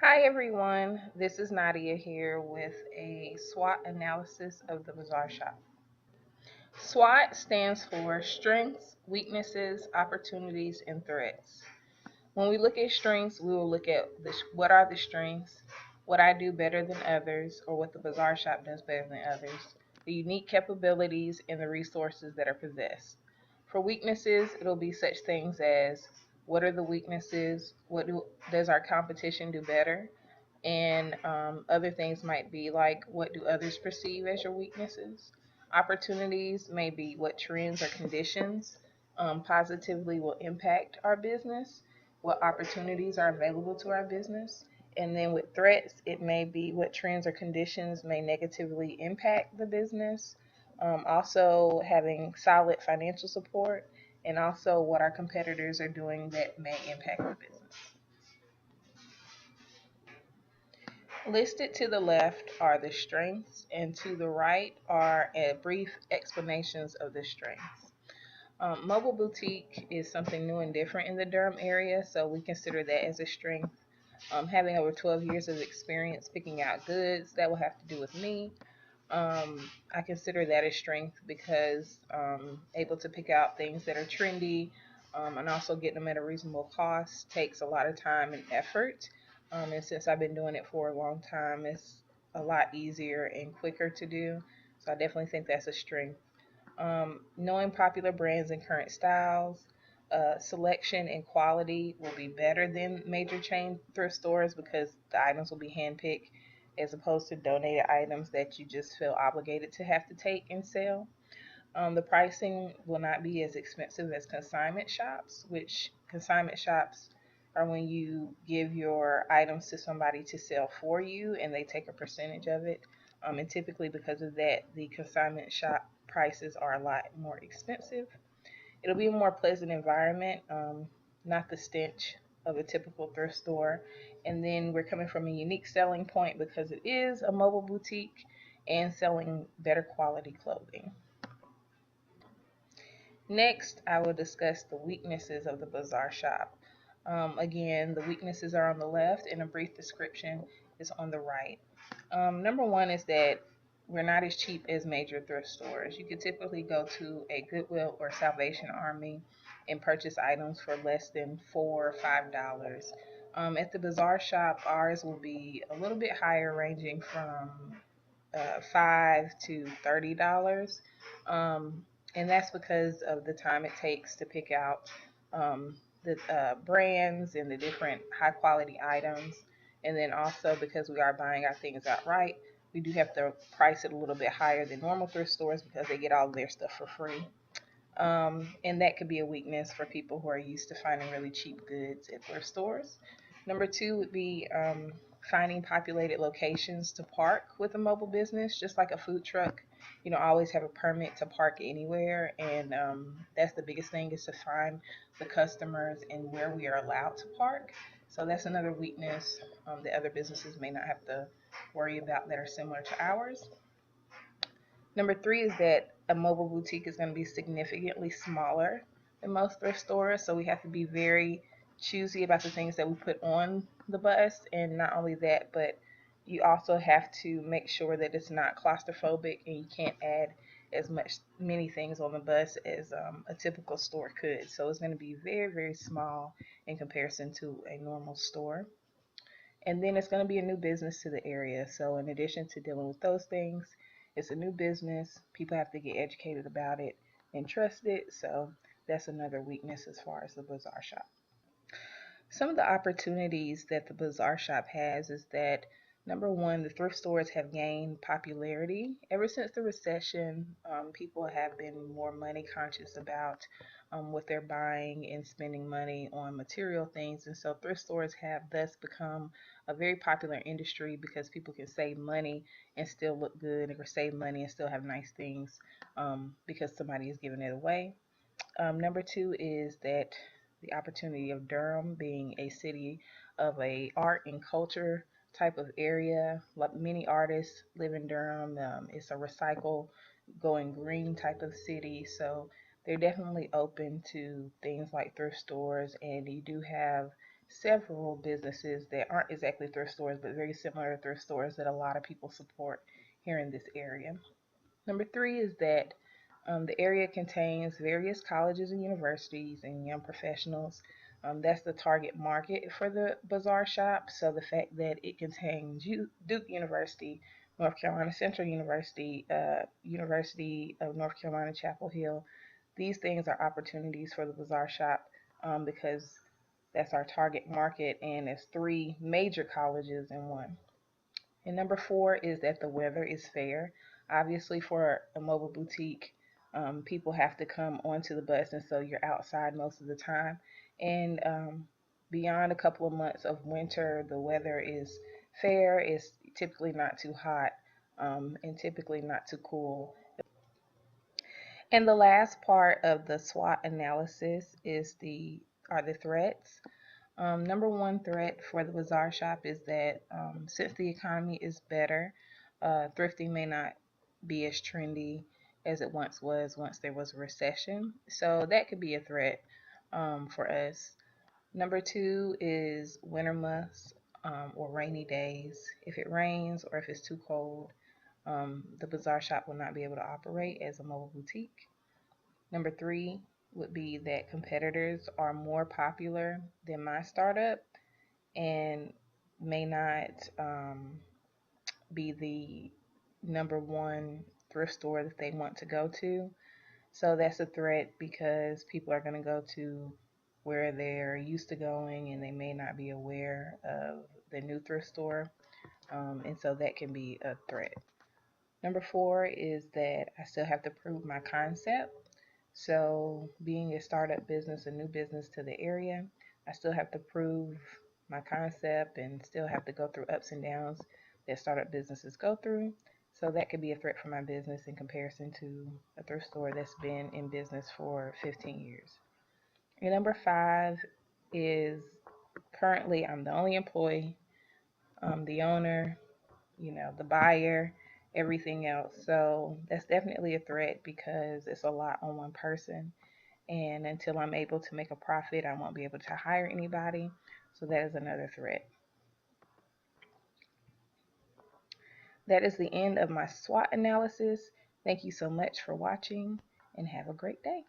Hi everyone, this is Nadia here with a SWOT analysis of the Bazaar Shop. SWOT stands for Strengths, Weaknesses, Opportunities, and Threats. When we look at strengths, we will look at what are the strengths, what I do better than others, or what the Bazaar Shop does better than others, the unique capabilities, and the resources that are possessed. For weaknesses, it'll be such things as what are the weaknesses, does our competition do better, and other things might be like what do others perceive as your weaknesses. Opportunities may be what trends or conditions positively will impact our business, what opportunities are available to our business. And then with threats, it may be what trends or conditions may negatively impact the business. Also, having solid financial support, and also what our competitors are doing that may impact the business. Listed to the left are the strengths, and to the right are brief explanations of the strengths. Mobile boutique is something new and different in the Durham area, so we consider that as a strength. Having over 12 years of experience picking out goods, that will have to do with me. I consider that a strength because able to pick out things that are trendy and also getting them at a reasonable cost takes a lot of time and effort. And since I've been doing it for a long time, it's a lot easier and quicker to do. So I definitely think that's a strength. Knowing popular brands and current styles, selection and quality will be better than major chain thrift stores because the items will be handpicked as opposed to donated items that you just feel obligated to have to take and sell. The pricing will not be as expensive as consignment shops, which consignment shops are when you give your items to somebody to sell for you and they take a percentage of it. And typically, because of that, the consignment shop prices are a lot more expensive. It'll be a more pleasant environment, not the stench of a typical thrift store. And then we're coming from a unique selling point because it is a mobile boutique and selling better quality clothing. Next, I will discuss the weaknesses of the Bazaar Shop. Again, the weaknesses are on the left, and a brief description is on the right. Number one is that we're not as cheap as major thrift stores. You could typically go to a Goodwill or Salvation Army and purchase items for less than $4 or $5. At the Bazaar Shop, ours will be a little bit higher, ranging from $5 to $30. And that's because of the time it takes to pick out the brands and the different high quality items. And then also because we are buying our things outright, we do have to price it a little bit higher than normal thrift stores because they get all of their stuff for free. And that could be a weakness for people who are used to finding really cheap goods at thrift stores. Number two would be finding populated locations to park with a mobile business, just like a food truck. You know, always have a permit to park anywhere, and that's the biggest thing is to find the customers and where we are allowed to park. So that's another weakness that other businesses may not have to worry about that are similar to ours. Number three is that a mobile boutique is going to be significantly smaller than most thrift stores, so we have to be very choosy about the things that we put on the bus. And not only that, but you also have to make sure that it's not claustrophobic and you can't add as many things on the bus as a typical store could. So it's going to be very, very small in comparison to a normal store. And then it's going to be a new business to the area. So, in addition to dealing with those things, it's a new business. People have to get educated about it and trust it. So, that's another weakness as far as the Bazaar Shop. Some of the opportunities that the Bazaar Shop has is that number one, the thrift stores have gained popularity. Ever since the recession, people have been more money conscious about what they're buying and spending money on material things. And so thrift stores have thus become a very popular industry because people can save money and still look good, or save money and still have nice things because somebody is giving it away. Number two is that the opportunity of Durham being a city of a art and culture type of area. Like many artists live in Durham. It's a recycle, going green type of city. So they're definitely open to things like thrift stores, and you do have several businesses that aren't exactly thrift stores, but very similar to thrift stores that a lot of people support here in this area. Number three is that the area contains various colleges and universities and young professionals. That's the target market for the Bazaar Shop. So the fact that it contains Duke University, North Carolina Central University, University of North Carolina Chapel Hill, these things are opportunities for the Bazaar Shop because that's our target market, and it's three major colleges in one. And number four is that the weather is fair. Obviously, for a mobile boutique, people have to come onto the bus, and so you're outside most of the time. And beyond a couple of months of winter, the weather is fair. It's typically not too hot, and typically not too cool. And the last part of the SWOT analysis is the are the threats. Number one threat for the Bazaar Shop is that since the economy is better, thrifting may not be as trendy as it once was once there was a recession. So that could be a threat for us. Number two is winter months or rainy days. If it rains or if it's too cold, the Bazaar Shop will not be able to operate as a mobile boutique. Number three would be that competitors are more popular than my startup and may not be the number one thrift store that they want to go to. So that's a threat because people are going to go to where they're used to going and they may not be aware of the new thrift store. And so that can be a threat. Number four is that I still have to prove my concept. So, being a startup business, a new business to the area, I still have to prove my concept and still have to go through ups and downs that startup businesses go through. So, that could be a threat for my business in comparison to a thrift store that's been in business for 15 years. And number five is currently I'm the only employee, the owner, the buyer, everything else. So, that's definitely a threat because it's a lot on one person, and until I'm able to make a profit, I won't be able to hire anybody. So that is another threat. That is the end of my SWOT analysis. Thank you so much for watching and have a great day.